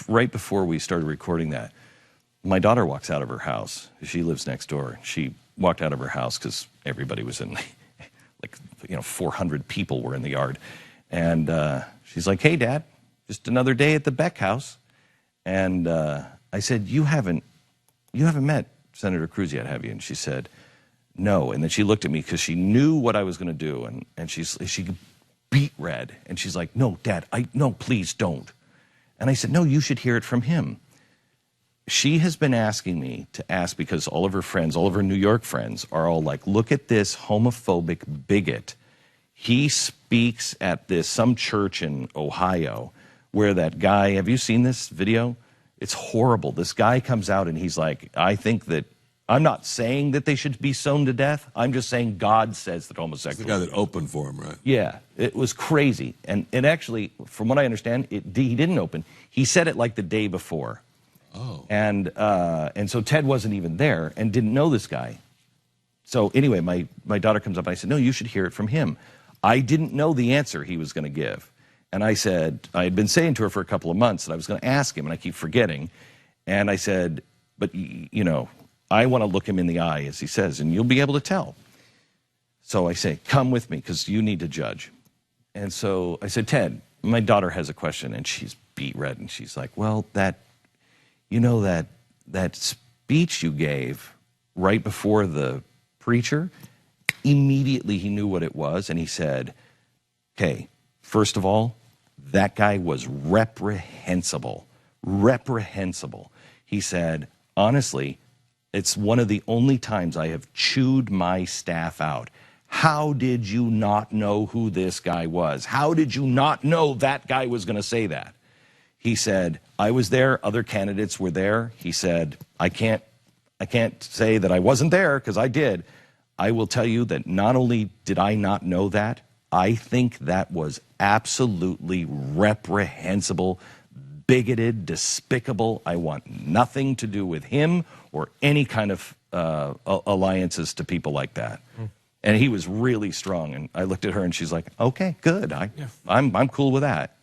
right before we started recording that, my daughter walks out of her house. She lives next door. She walked out of her house because everybody was in, 400 people were in the yard. And she's like, "Hey, Dad, just another day at the Beck house." And I said, you haven't met Senator Cruz yet, have you? And she said, "No." And then she looked at me because she knew what I was going to do. And she beat red. And she's like, "No, Dad, no, please don't." And I said, "No, you should hear it from him." She has been asking me to ask because all of her friends, all of her New York friends are all like, "Look at this homophobic bigot. He speaks at some church in Ohio where that guy," have you seen this video? It's horrible. This guy comes out and he's like, I'm not saying that they should be stoned to death. I'm just saying God says that homosexuals. It's the guy that opened for him, right? Yeah, it was crazy. And actually, from what I understand, he didn't open. He said it like the day before. Oh. And so Ted wasn't even there and didn't know this guy. So anyway, my daughter comes up and I said, "No, you should hear it from him." I didn't know the answer he was going to give. And I said, I had been saying to her for a couple of months that I was going to ask him, and I keep forgetting. And I said, "But, I want to look him in the eye," as he says, "and you'll be able to tell." So I say, "Come with me, because you need to judge." And so I said, "Ted, my daughter has a question," and she's beet red, and she's like, "Well, that speech you gave right before the preacher," immediately he knew what it was, and he said, "Okay, first of all, that guy was reprehensible. Reprehensible." He said, "Honestly, it's one of the only times I have chewed my staff out. How did you not know who this guy was? How did you not know that guy was going to say that?" He said, "I was there. Other candidates were there." He said, I can't say that I wasn't there because I did. I will tell you that not only did I not know that, I think that was absolutely reprehensible, bigoted, despicable. I want nothing to do with him or any kind of alliances to people like that." And he was really strong. And I looked at her and she's like, "Okay, good. I'm cool with that."